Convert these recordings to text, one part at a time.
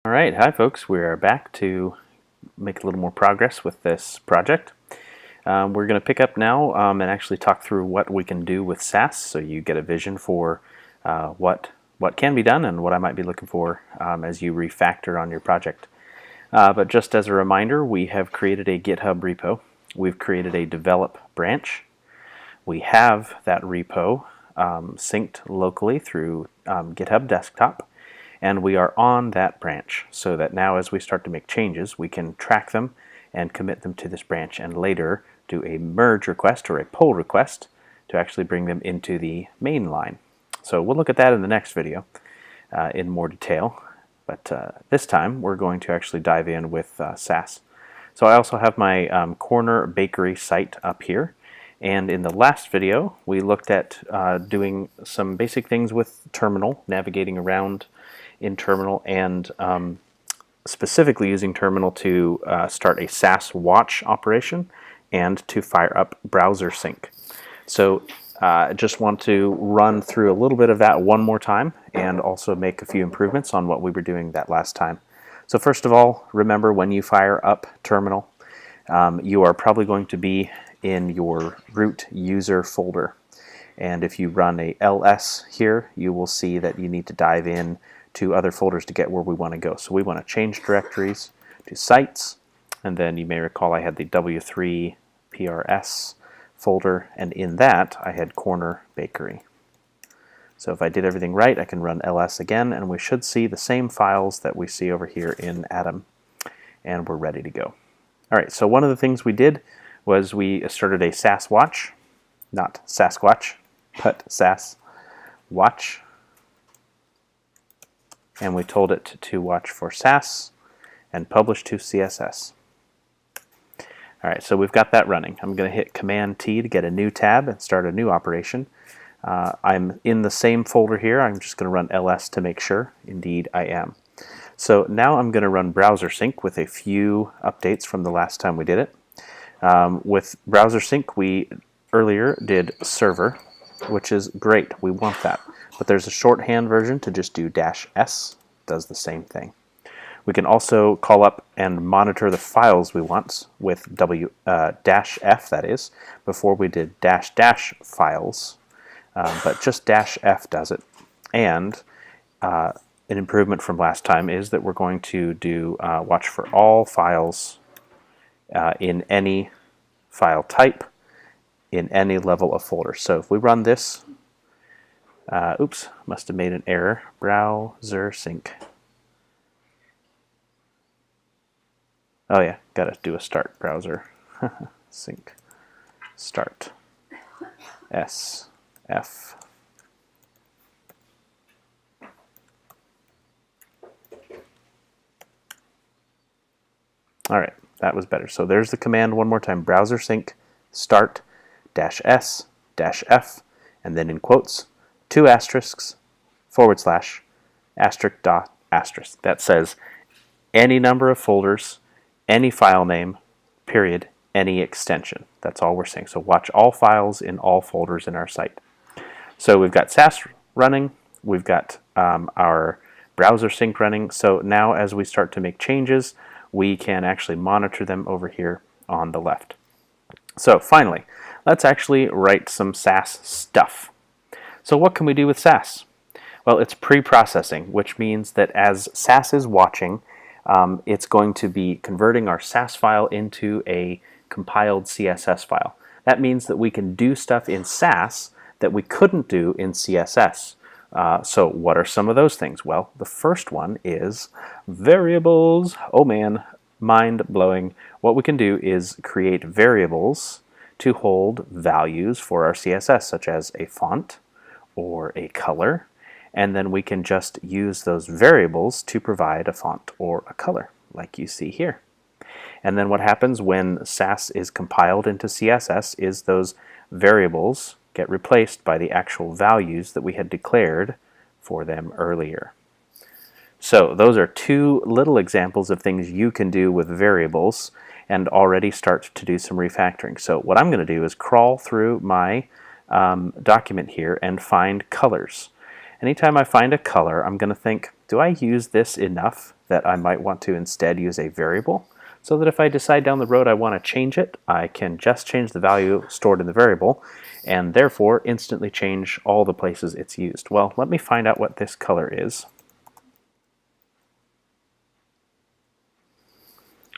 Alright, hi folks, we are back to make a little more progress with this project. We're going to pick up now and actually talk through what we can do with Sass, so you get a vision for what can be done and what I might be looking for as you refactor on your project. But just as a reminder, we have created a GitHub repo. We've created a develop branch. We have that repo synced locally through GitHub Desktop. And we are on that branch, so that now as we start to make changes, we can track them and commit them to this branch, and later do a merge request or a pull request to actually bring them into the main line. So we'll look at that in the next video in more detail, but this time we're going to actually dive in with Sass. So I also have my corner bakery site up here, and in the last video we looked at doing some basic things with terminal, navigating around in terminal, and specifically using terminal to start a Sass watch operation and to fire up browser sync. So I just want to run through a little bit of that one more time and also make a few improvements on what we were doing that last time. So first of all, remember when you fire up terminal, you are probably going to be in your root user folder. And if you run a ls here, you will see that you need to dive in to other folders to get where we want to go. So we want to change directories to sites, and then you may recall I had the W3 PRS folder, and in that I had corner bakery. So if I did everything right, I can run ls again, and we should see the same files that we see over here in Atom, and we're ready to go. Alright, so one of the things we did was we started a Sass watch, not Sasquatch, but Sass watch. And we told it to watch for Sass and publish to CSS. Alright, so we've got that running. I'm going to hit Command T to get a new tab and start a new operation. I'm in the same folder here. I'm just going to run ls to make sure. Indeed, I am. So now I'm going to run browser sync with a few updates from the last time we did it. With browser sync, we earlier did server, which is great. We want that. But there's a shorthand version to just do -s, does the same thing. We can also call up and monitor the files we want with -f, that is, before we did --files, but just -f does it. And an improvement from last time is that we're going to do watch for all files in any file type, in any level of folder. So if we run this, oops, must have made an error. Browser sync. Oh yeah, gotta do a start browser. Sync. Start. SF. Alright, that was better. So there's the command one more time. Browser sync start -s -f, and then in quotes, 2 asterisks, / asterisk dot asterisk. That says any number of folders, any file name, period, any extension. That's all we're saying. So watch all files in all folders in our site. So we've got Sass running, we've got our browser sync running. So now as we start to make changes, we can actually monitor them over here on the left. So finally, let's actually write some Sass stuff. So what can we do with Sass? Well, it's pre-processing, which means that as Sass is watching, it's going to be converting our Sass file into a compiled CSS file. That means that we can do stuff in Sass that we couldn't do in CSS. So what are some of those things? Well, the first one is variables. Oh man, mind-blowing. What we can do is create variables to hold values for our CSS, such as a font or a color, and then we can just use those variables to provide a font or a color, like you see here. And then what happens when Sass is compiled into CSS is those variables get replaced by the actual values that we had declared for them earlier. So those are two little examples of things you can do with variables and already start to do some refactoring. So what I'm going to do is crawl through my document here and find colors. Anytime I find a color, I'm going to think, do I use this enough that I might want to instead use a variable? So that if I decide down the road I want to change it, I can just change the value stored in the variable and therefore instantly change all the places it's used. Well, let me find out what this color is.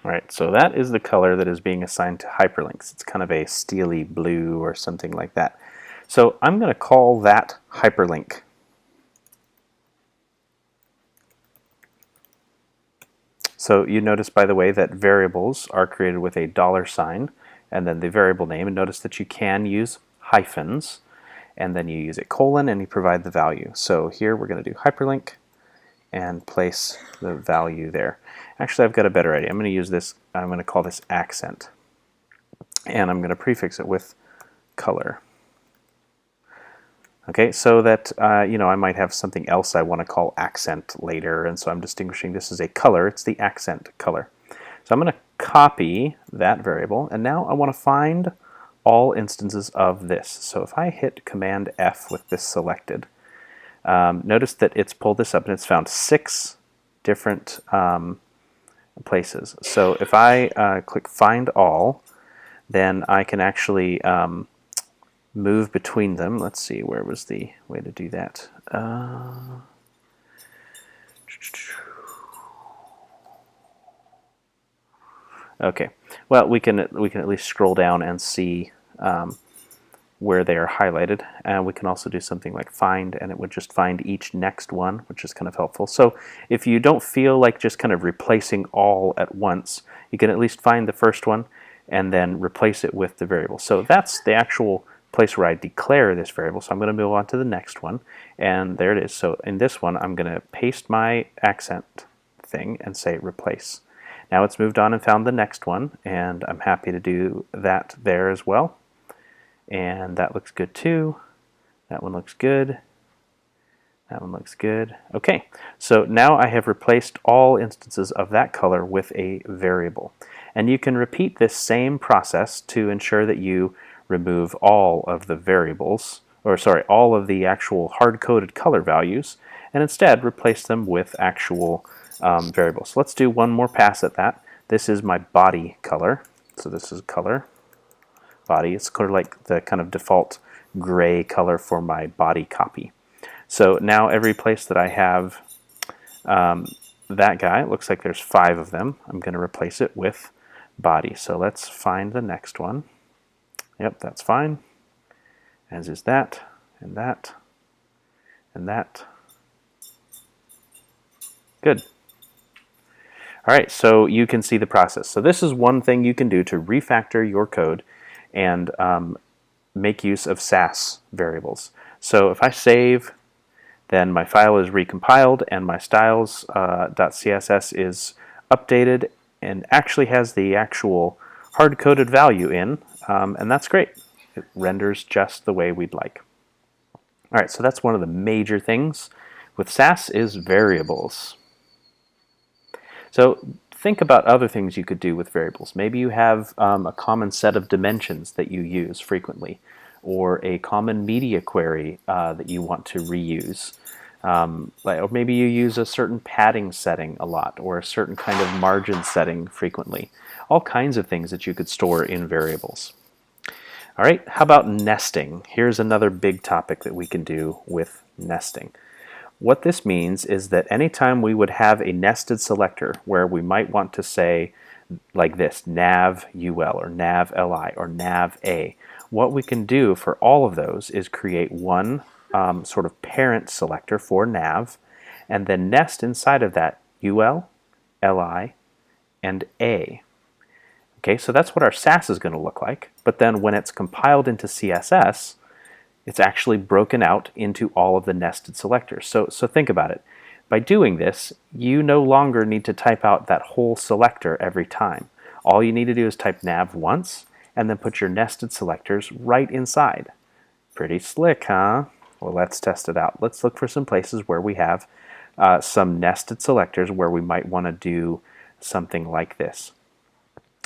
All right, so that is the color that is being assigned to hyperlinks. It's kind of a steely blue or something like that. So I'm going to call that hyperlink. So you notice, by the way, that variables are created with a $sign and then the variable name. And notice that you can use hyphens, and then you use a colon and you provide the value. So here we're going to do hyperlink and place the value there. Actually, I've got a better idea. I'm going to use this, I'm going to call this accent. And I'm going to prefix it with color. Okay, so that, you know, I might have something else I want to call accent later, and so I'm distinguishing this as a color. It's the accent color. So I'm going to copy that variable, and now I want to find all instances of this. So if I hit Command F with this selected, notice that it's pulled this up and it's found 6 different places. So if I click Find All, then I can actually move between them. Let's see, where was the way to do that? Okay, well, we can at least scroll down and see where they are highlighted. And we can also do something like find, and it would just find each next one, which is kind of helpful. So if you don't feel like just kind of replacing all at once, you can at least find the first one and then replace it with the variable. So that's the actual place where I declare this variable. So I'm going to move on to the next one, and there it is. So in this one, I'm going to paste my accent thing and say replace. Now it's moved on and found the next one, and I'm happy to do that there as well. And that looks good too. That one looks good. That one looks good. Okay, so now I have replaced all instances of that color with a variable. And you can repeat this same process to ensure that you remove all of the variables, or sorry, all of the actual hard-coded color values, and instead replace them with actual variables. So let's do one more pass at that. This is my body color. So this is color, body. It's sort of like the kind of default gray color for my body copy. So now every place that I have that guy, it looks like there's 5 of them. I'm going to replace it with body. So let's find the next one. Yep, that's fine. As is that, and that, and that. Good. All right, so you can see the process. So this is one thing you can do to refactor your code and make use of Sass variables. So if I save, then my file is recompiled and my styles.css is updated and actually has the actual hard-coded value in, and that's great. It renders just the way we'd like. All right, so that's one of the major things with Sass is variables. So think about other things you could do with variables. Maybe you have a common set of dimensions that you use frequently, or a common media query that you want to reuse. Or maybe you use a certain padding setting a lot, or a certain kind of margin setting frequently. All kinds of things that you could store in variables. All right, how about nesting? Here's another big topic that we can do with nesting. What this means is that anytime we would have a nested selector where we might want to say like this, nav ul or nav li or nav a, what we can do for all of those is create one sort of parent selector for nav and then nest inside of that ul, li, and a. Okay, so that's what our Sass is going to look like, but then when it's compiled into CSS, it's actually broken out into all of the nested selectors. So think about it. By doing this, you no longer need to type out that whole selector every time. All you need to do is type nav once, and then put your nested selectors right inside. Pretty slick, huh? Well, let's test it out. Let's look for some places where we have some nested selectors where we might want to do something like this.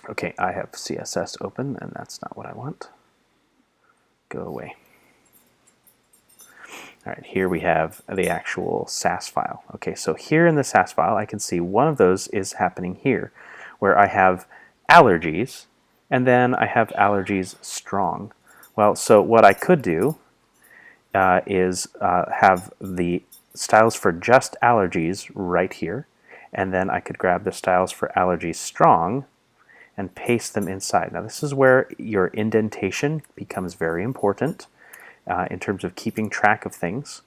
Okay, I have CSS open, and that's not what I want. Go away. All right, here we have the actual Sass file. Okay, so here in the Sass file, I can see one of those is happening here, where I have allergies, and then I have allergies strong. Well, so what I could do is have the styles for just allergies right here, and then I could grab the styles for allergies strong and paste them inside. Now this is where your indentation becomes very important in terms of keeping track of things,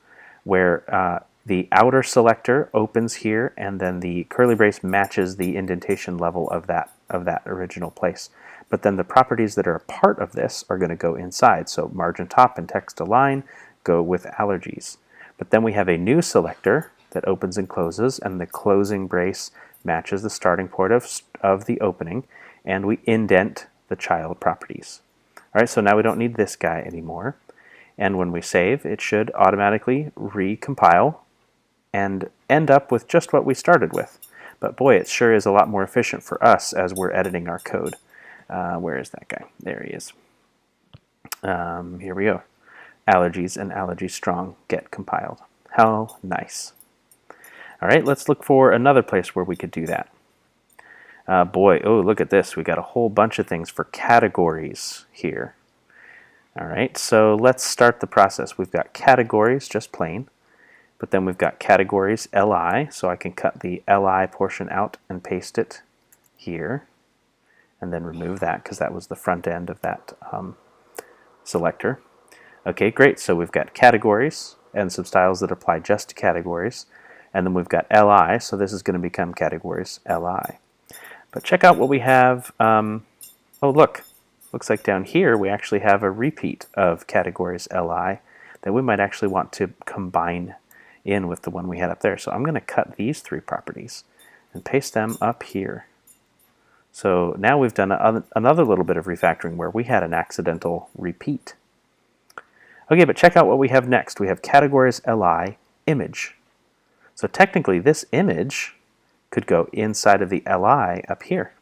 where the outer selector opens here and then the curly brace matches the indentation level of that original place. But then the properties that are a part of this are going to go inside. So margin top and text align go with allergies. But then we have a new selector that opens and closes, and the closing brace matches the starting point of the opening, and we indent the child properties. All right, so now we don't need this guy anymore. And when we save, it should automatically recompile and end up with just what we started with. But boy, it sure is a lot more efficient for us as we're editing our code. Where is that guy? There he is. Here we go. Allergies and allergy strong get compiled. How nice. All right, let's look for another place where we could do that. Boy, oh, look at this. We got a whole bunch of things for categories here. All right, so let's start the process. We've got categories, just plain, but then we've got categories LI, so I can cut the LI portion out and paste it here, and then remove that because that was the front end of that selector. Okay, great, so we've got categories and some styles that apply just to categories, and then we've got LI, so this is going to become categories LI. But check out what we have. Oh, look. Looks like down here we actually have a repeat of categories LI that we might actually want to combine in with the one we had up there. So I'm going to cut these three properties and paste them up here. So now we've done another little bit of refactoring where we had an accidental repeat. Okay, but check out what we have next. We have categories LI image. So technically this image could go inside of the LI up here.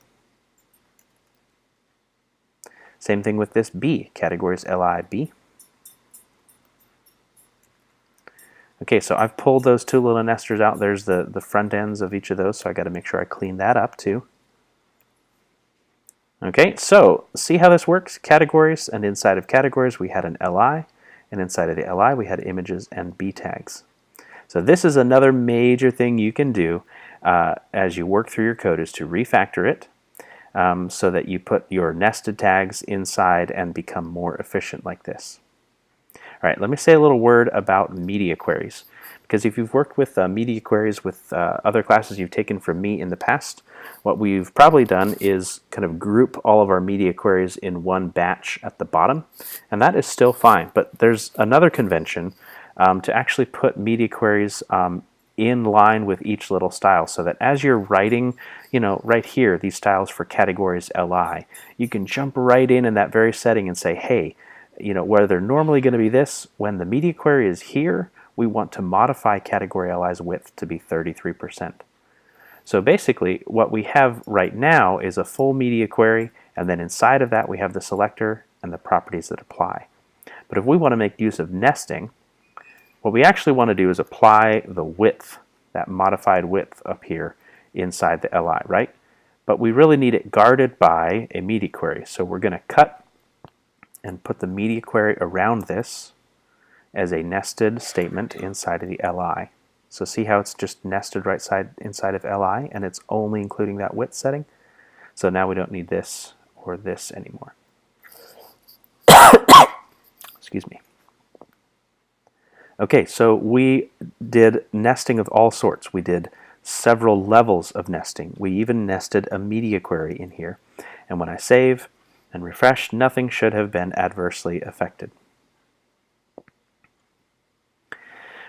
Same thing with this B, categories LIB. Okay, so I've pulled those two little nesters out. There's the front ends of each of those, so I got to make sure I clean that up too. Okay, so see how this works? Categories, and inside of categories we had an LI, and inside of the LI we had images and B tags. So this is another major thing you can do as you work through your code, is to refactor it. So that you put your nested tags inside and become more efficient like this. All right, let me say a little word about media queries. Because if you've worked with media queries with other classes you've taken from me in the past, what we've probably done is kind of group all of our media queries in one batch at the bottom. And that is still fine. But there's another convention to actually put media queries in line with each little style, so that as you're writing, right here, these styles for categories LI, you can jump right in that very setting and say, hey, where they're normally going to be this, when the media query is here, we want to modify category LI's width to be 33%. So basically, what we have right now is a full media query, and then inside of that we have the selector and the properties that apply. But if we want to make use of nesting, what we actually want to do is apply the width, that modified width up here inside the LI, right? But we really need it guarded by a media query. So we're going to cut and put the media query around this as a nested statement inside of the LI. So see how it's just nested right inside of LI, and it's only including that width setting? So now we don't need this or this anymore. Excuse me. Okay, so we did nesting of all sorts. We did several levels of nesting. We even nested a media query in here. And when I save and refresh, nothing should have been adversely affected.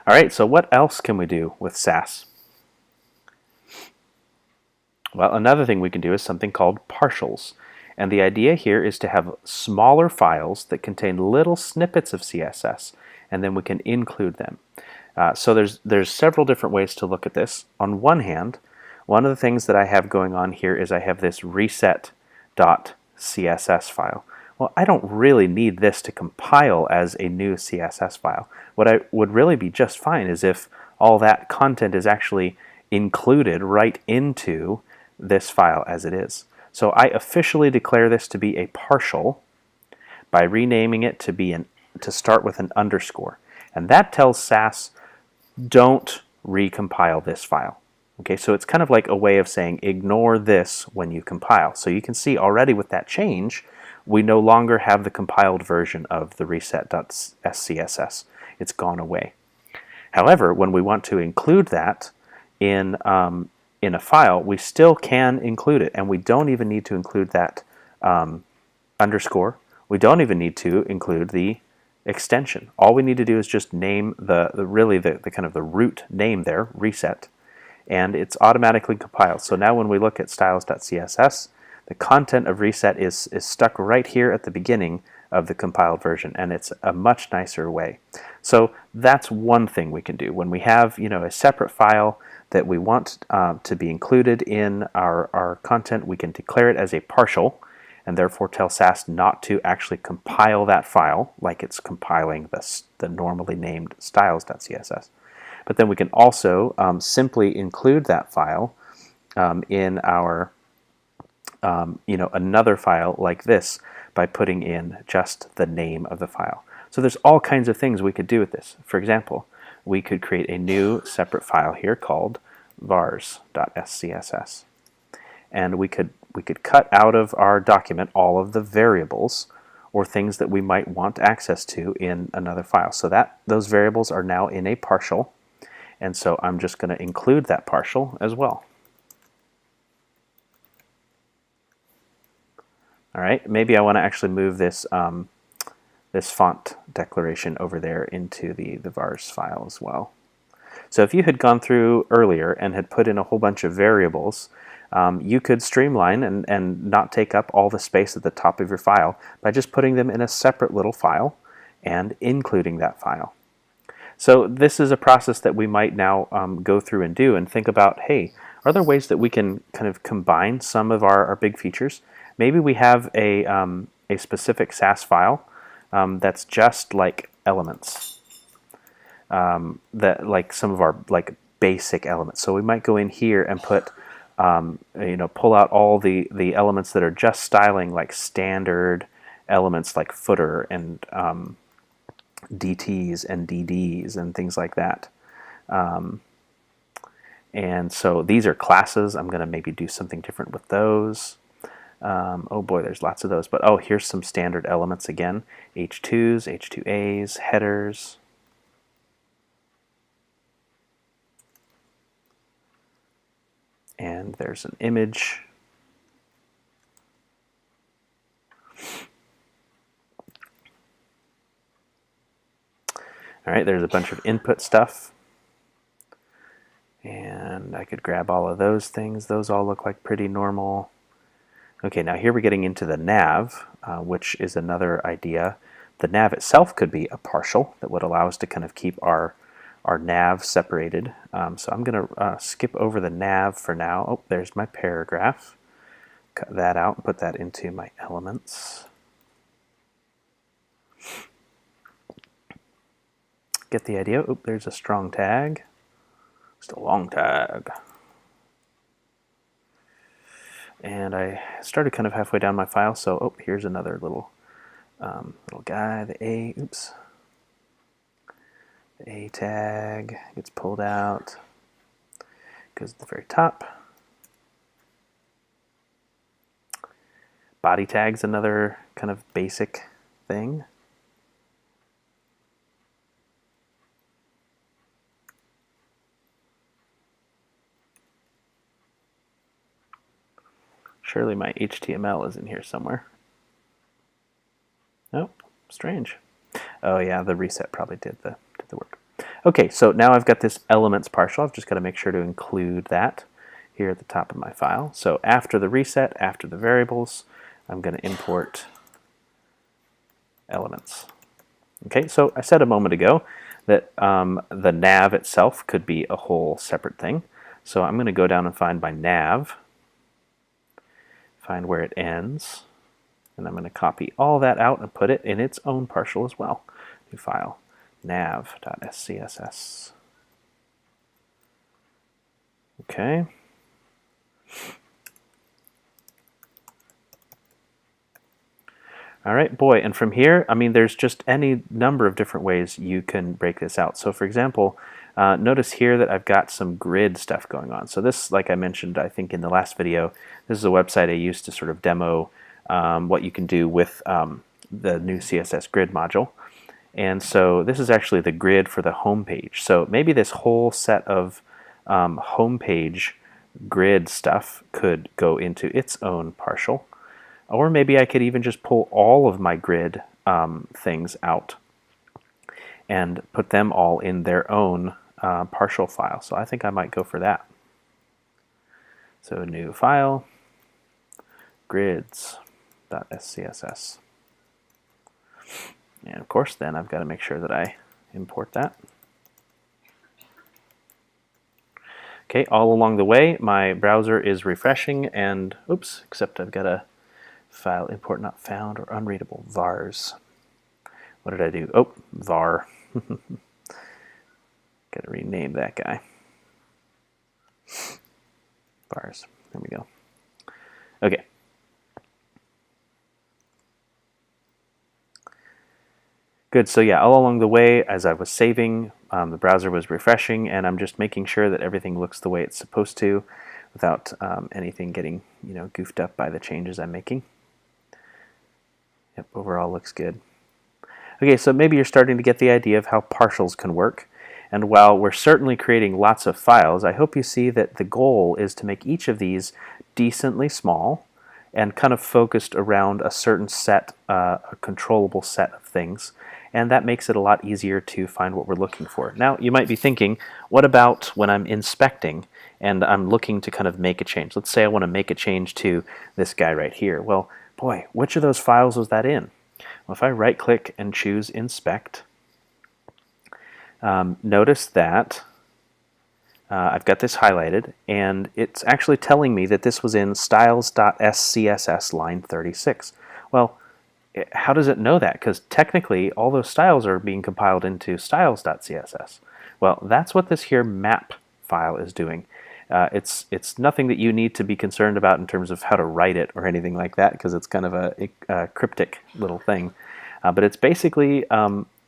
All right, so what else can we do with Sass? Well, another thing we can do is something called partials. And the idea here is to have smaller files that contain little snippets of CSS, and then we can include them. So there's several different ways to look at this. On one hand, one of the things that I have going on here is I have this reset.css file, well, I don't really need this to compile as a new CSS file. What I would really be just fine is if all that content is actually included right into this file as it is. So I officially declare this to be a partial by renaming it to start with an underscore. And that tells Sass, don't recompile this file. Okay, so it's kind of like a way of saying ignore this when you compile. So you can see already with that change, we no longer have the compiled version of the reset.scss. It's gone away. However, when we want to include that in a file, we still can include it, and we don't even need to include that underscore. We don't even need to include the extension. All we need to do is just name the kind of the root name there, reset, and it's automatically compiled. So now when we look at styles.css, the content of reset is stuck right here at the beginning of the compiled version, and it's a much nicer way. So that's one thing we can do. When we have a separate file that we want to be included in our content, we can declare it as a partial, and therefore tell Sass not to actually compile that file like it's compiling the normally named styles.css. But then we can also simply include that file in our another file like this by putting in just the name of the file. So there's all kinds of things we could do with this. For example, we could create a new separate file here called vars.scss, and we could cut out of our document all of the variables or things that we might want access to in another file. So that those variables are now in a partial, and so I'm just going to include that partial as well. All right, maybe I want to actually move this this font declaration over there into the vars file as well. So if you had gone through earlier and had put in a whole bunch of variables, you could streamline and not take up all the space at the top of your file by just putting them in a separate little file and including that file. So this is a process that we might now go through and do and think about, hey, are there ways that we can kind of combine some of our big features? Maybe we have a specific Sass file that's just like elements, that like some of our basic elements. So we might go in here and put pull out all the elements that are just styling, like standard elements like footer and DTs and DDs and things like that. And so these are classes. I'm going to maybe do something different with those. Oh boy, there's lots of those. But oh, here's some standard elements again. H2s, H2As, headers. And there's an image. All right, there's a bunch of input stuff. And I could grab all of those things. Those all look like pretty normal. Okay, now here we're getting into the nav, which is another idea. The nav itself could be a partial that would allow us to kind of keep our nav separated. So I'm going to skip over the nav for now. Oh, there's my paragraph. Cut that out and put that into my elements. Get the idea? Oh, there's a strong tag. Just a long tag. And I started kind of halfway down my file, so oh, here's another little guy. The A tag gets pulled out, goes to the very top. Body tag's another kind of basic thing. Surely my HTML is in here somewhere. Nope, strange. Oh yeah, the reset probably did the work. Okay, so now I've got this elements partial. I've just got to make sure to include that here at the top of my file. So after the reset, after the variables, I'm going to import elements. Okay, so I said a moment ago that the nav itself could be a whole separate thing. So I'm going to go down and find my nav, find where it ends, And I'm going to copy all that out and put it in its own partial as well. New file, nav.scss. Okay. All right, boy, and from here, I mean, there's just any number of different ways you can break this out. So for example, notice here that I've got some grid stuff going on. So this, like I mentioned, I think in the last video, this is a website I used to sort of demo what you can do with the new CSS grid module. And so this is actually the grid for the home page. So maybe this whole set of home page grid stuff could go into its own partial. Or maybe I could even just pull all of my grid things out and put them all in their own partial file. So I think I might go for that. So new file, grids.scss. And of course then I've got to make sure that I import that. Okay, all along the way my browser is refreshing and, oops, except I've got a file import not found or unreadable, vars. What did I do? Oh, var. Got to rename that guy. Vars. There we go. Okay. Good. So yeah, all along the way, as I was saving, the browser was refreshing, and I'm just making sure that everything looks the way it's supposed to, without anything getting goofed up by the changes I'm making. Yep, overall looks good. Okay, so maybe you're starting to get the idea of how partials can work. And while we're certainly creating lots of files, I hope you see that the goal is to make each of these decently small and kind of focused around a certain set, a controllable set of things. And that makes it a lot easier to find what we're looking for. Now, you might be thinking, what about when I'm inspecting and I'm looking to kind of make a change? Let's say I want to make a change to this guy right here. Well, boy, which of those files was that in? Well, if I right-click and choose Inspect, notice that I've got this highlighted, and it's actually telling me that this was in styles.scss line 36. Well, how does it know that? Because technically, all those styles are being compiled into styles.css. Well, that's what this here map file is doing. It's nothing that you need to be concerned about in terms of how to write it or anything like that, because it's kind of a cryptic little thing. But it's basically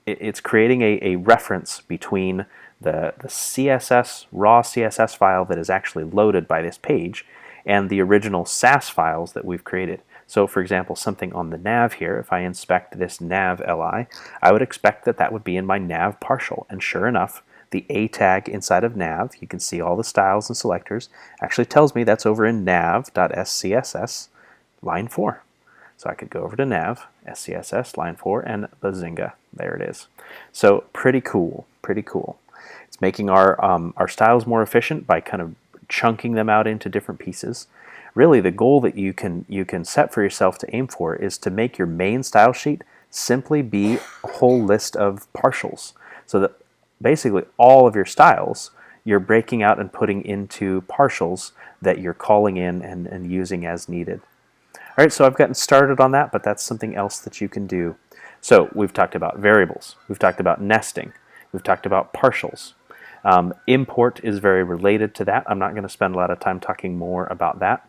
it's creating a reference between the CSS, raw CSS file that is actually loaded by this page and the original Sass files that we've created. So for example, something on the nav here, if I inspect this nav li, I would expect that that would be in my nav partial. And sure enough, the A tag inside of nav, you can see all the styles and selectors, actually tells me that's over in nav.scss line 4. So I could go over to nav, scss, line 4, and bazinga, there it is. So pretty cool, pretty cool. It's making our styles more efficient by kind of chunking them out into different pieces. Really, the goal that you can set for yourself to aim for is to make your main style sheet simply be a whole list of partials. So that basically all of your styles you're breaking out and putting into partials that you're calling in and using as needed. All right, so I've gotten started on that, but that's something else that you can do. So we've talked about variables, we've talked about nesting, we've talked about partials. Import is very related to that. I'm not going to spend a lot of time talking more about that.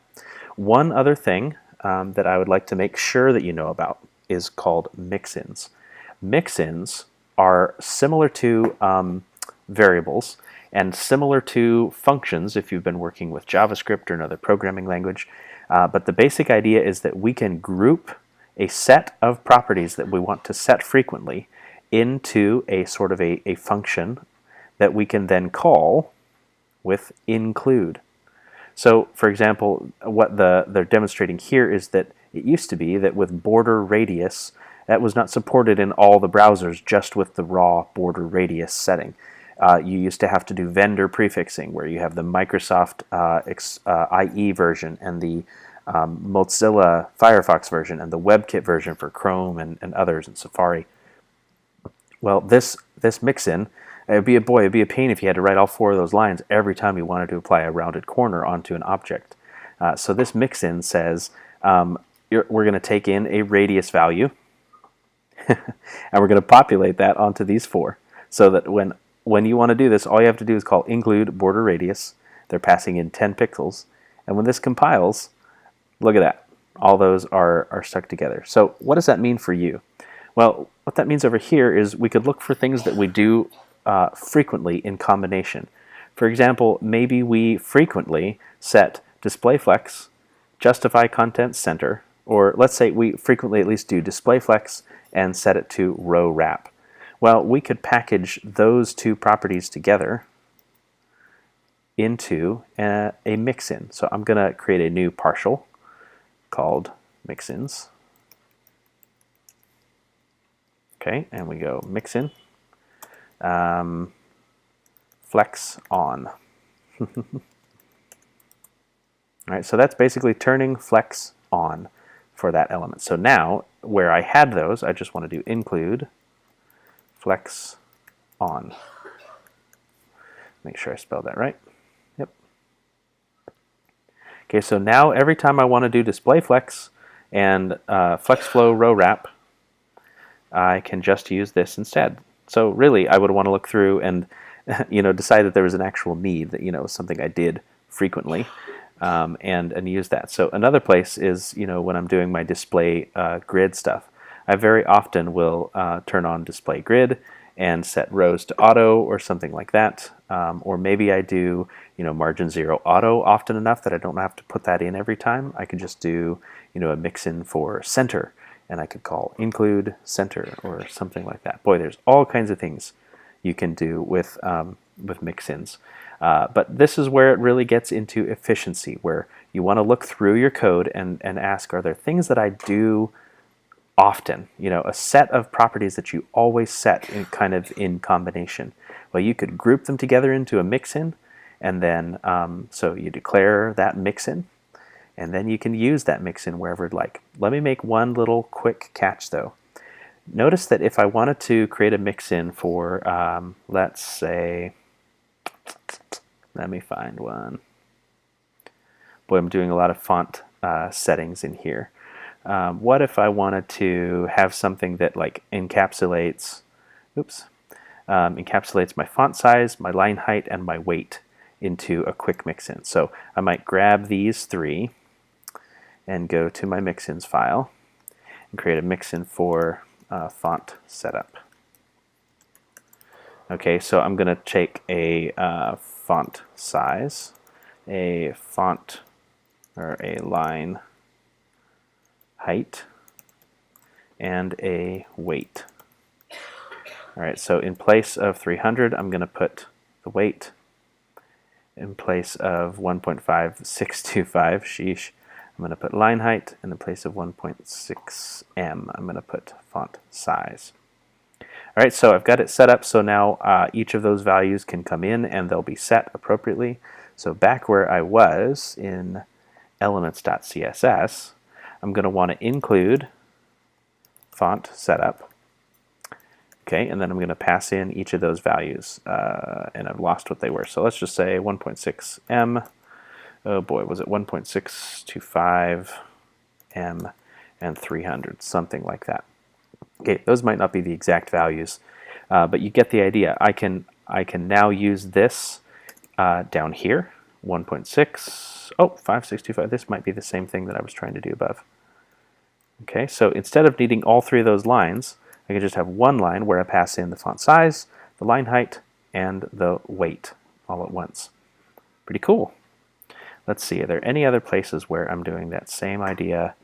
One other thing that I would like to make sure that you know about is called mix-ins. Mix-ins are similar to variables and similar to functions if you've been working with JavaScript or another programming language. But the basic idea is that we can group a set of properties that we want to set frequently into a sort of a function that we can then call with include. So for example, what they're demonstrating here is that it used to be that with border radius, that was not supported in all the browsers just with the raw border radius setting. You used to have to do vendor prefixing, where you have the Microsoft IE version and the Mozilla Firefox version and the WebKit version for Chrome and others and Safari. Well, this mix-in, it'd be a pain if you had to write all 4 of those lines every time you wanted to apply a rounded corner onto an object. So this mix-in says, we're going to take in a radius value, and we're going to populate that onto these 4. So that when you want to do this, all you have to do is call include border radius. They're passing in 10 pixels. And when this compiles, look at that. All those are stuck together. So what does that mean for you? Well, what that means over here is we could look for things that we do frequently in combination. For example, maybe we frequently set display flex, justify content center, or let's say we frequently at least do display flex and set it to row wrap. Well, we could package those 2 properties together into a mixin. So I'm going to create a new partial called mixins. Okay, and we go mixin, flex on. All right, so that's basically turning flex on for that element. So now, where I had those, I just want to do include flex on. Make sure I spelled that right. Yep. Okay, so now every time I want to do display flex and flex flow row wrap, I can just use this instead. So really, I would want to look through and decide that there was an actual need, that something I did frequently, and use that. So another place is when I'm doing my display grid stuff. I very often will turn on display grid and set rows to auto or something like that. Or maybe I do margin 0 auto often enough that I don't have to put that in every time. I could just do a mix-in for center, and I could call include center or something like that. Boy, there's all kinds of things you can do with mix-ins. But this is where it really gets into efficiency, where you want to look through your code and ask, are there things that I do often? A set of properties that you always set in combination. Well, you could group them together into a mix-in, and then so you declare that mix-in, and then you can use that mix-in wherever you'd like. Let me make one little quick catch though. Notice that if I wanted to create a mix-in for, let's say, let me find one. Boy, I'm doing a lot of font settings in here. What if I wanted to have something that encapsulates my font size, my line height, and my weight into a quick mix-in? So I might grab these 3 and go to my mix-ins file and create a mix-in for font setup. Okay, so I'm going to take a font size, a font or a line height, and a weight. All right, so in place of 300, I'm going to put the weight. In place of 1.5625, sheesh, I'm going to put line height, and in place of 1.6 em, I'm going to put font size. All right, so I've got it set up so now each of those values can come in and they'll be set appropriately. So back where I was in elements.css, I'm going to want to include font setup. Okay, and then I'm going to pass in each of those values, and I've lost what they were. So let's just say 1.6 em. Oh boy, was it 1.625 em and 300, something like that. Okay, those might not be the exact values, but you get the idea. I can now use this down here, 1.6. Oh, 5625. This might be the same thing that I was trying to do above. Okay, so instead of needing all 3 of those lines, I can just have one line where I pass in the font size, the line height, and the weight all at once. Pretty cool. Let's see, are there any other places where I'm doing that same idea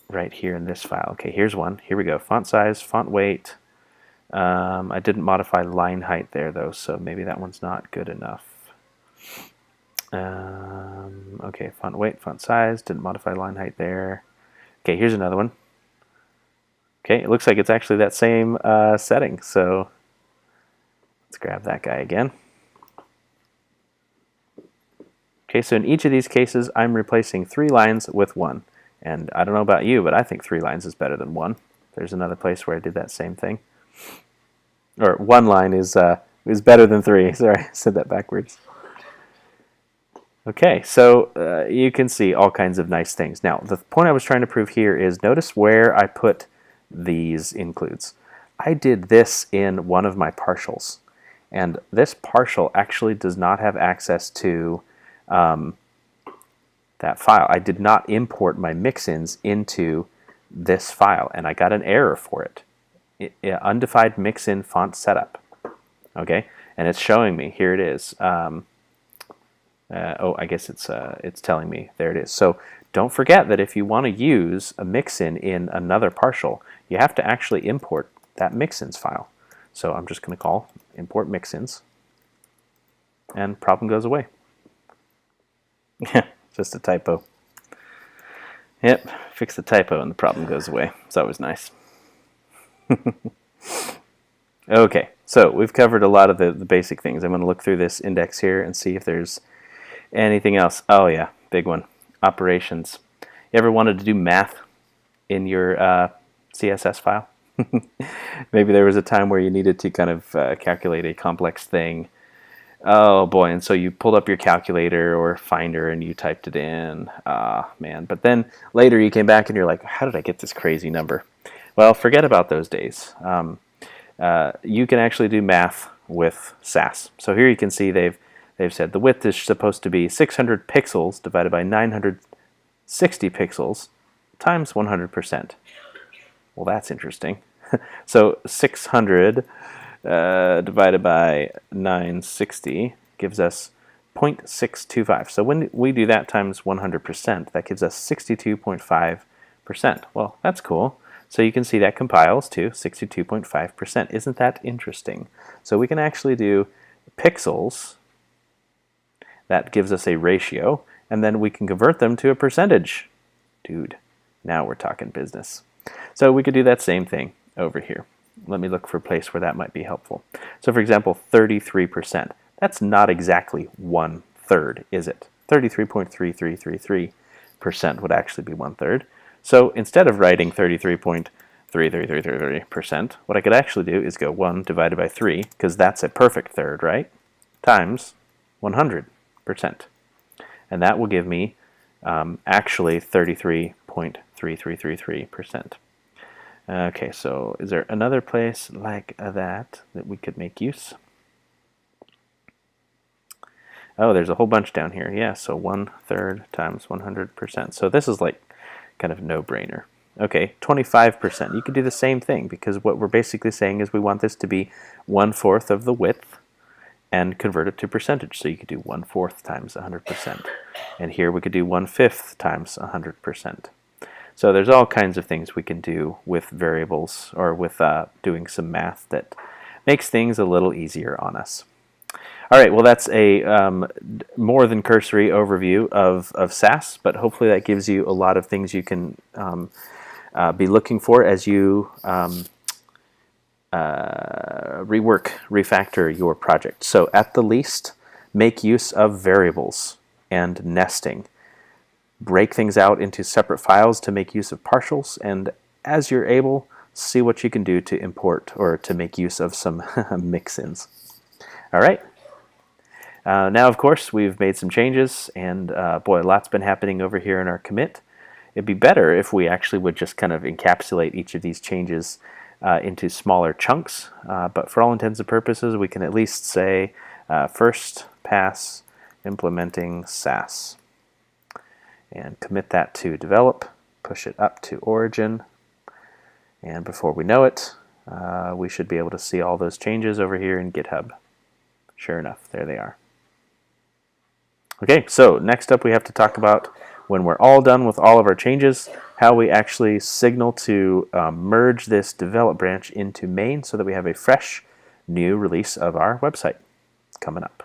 right here in this file? Okay, here's one. Here we go. Font size, font weight. I didn't modify line height there though, so maybe that one's not good enough. Okay, font weight, font size, didn't modify line height there. Okay, here's another one. Okay, it looks like it's actually that same setting, so let's grab that guy again. Okay, so in each of these cases, I'm replacing 3 lines with 1. And I don't know about you, but I think 3 lines is better than 1. There's another place where I did that same thing. Or 1 line is better than 3. Sorry, I said that backwards. Okay, so you can see all kinds of nice things. Now, the point I was trying to prove here is notice where I put these includes. I did this in one of my partials, and this partial actually does not have access to that file. I did not import my mixins into this file, and I got an error for it. Undefined mixin font setup. Okay, and it's showing me, here it is. Oh, I guess it's telling me, there it is. So don't forget that if you want to use a mixin in another partial, you have to actually import that mixins file. So I'm just going to call import mixins, and problem goes away. Yeah, just a typo. Yep, fix the typo and the problem goes away. It's always nice. Okay, so we've covered a lot of the basic things. I'm going to look through this index here and see if there's anything else. Oh yeah, big one. Operations. You ever wanted to do math in your CSS file? Maybe there was a time where you needed to kind of calculate a complex thing. Oh boy, and so you pulled up your calculator or Finder and you typed it in. Ah, man. But then later you came back and you're like, how did I get this crazy number? Well, forget about those days. You can actually do math with Sass. So here you can see they've said the width is supposed to be 600 pixels divided by 960 pixels times 100%. Well, that's interesting. So 600 divided by 960 gives us 0.625. So when we do that times 100%, that gives us 62.5%. Well, that's cool. So you can see that compiles to 62.5%. Isn't that interesting? So we can actually do pixels. That gives us a ratio, and then we can convert them to a percentage. Dude, now we're talking business. So we could do that same thing over here. Let me look for a place where that might be helpful. So for example, 33%. That's not exactly 1/3, is it? 33.3333% would actually be 1/3. So instead of writing 33.3333%, what I could actually do is go 1 divided by 3, because that's a perfect third, right? Times 100%. And that will give me actually 33.3333%. Okay, so is there another place like that we could make use? Oh, there's a whole bunch down here. Yeah, so 1/3 times 100%. So this is like kind of no-brainer. Okay, 25%. You could do the same thing, because what we're basically saying is we want this to be 1/4 of the width and convert it to percentage. So you could do 1/4 times 100%. And here we could do 1/5 times 100%. So there's all kinds of things we can do with variables, or with doing some math that makes things a little easier on us. All right, well, that's a more than cursory overview of Sass, but hopefully that gives you a lot of things you can be looking for as you rework, refactor your project. So at the least, make use of variables and nesting. Break things out into separate files to make use of partials, and as you're able, see what you can do to import or to make use of some mix-ins. All right. Now, of course, we've made some changes, and boy, a lot's been happening over here in our commit. It'd be better if we actually would just kind of encapsulate each of these changes into smaller chunks, but for all intents and purposes, we can at least say first pass implementing Sass, and commit that to develop, push it up to origin, and before we know it, we should be able to see all those changes over here in GitHub. Sure enough, there they are. Okay, so next up we have to talk about, when we're all done with all of our changes, how we actually signal to merge this develop branch into main so that we have a fresh new release of our website coming up.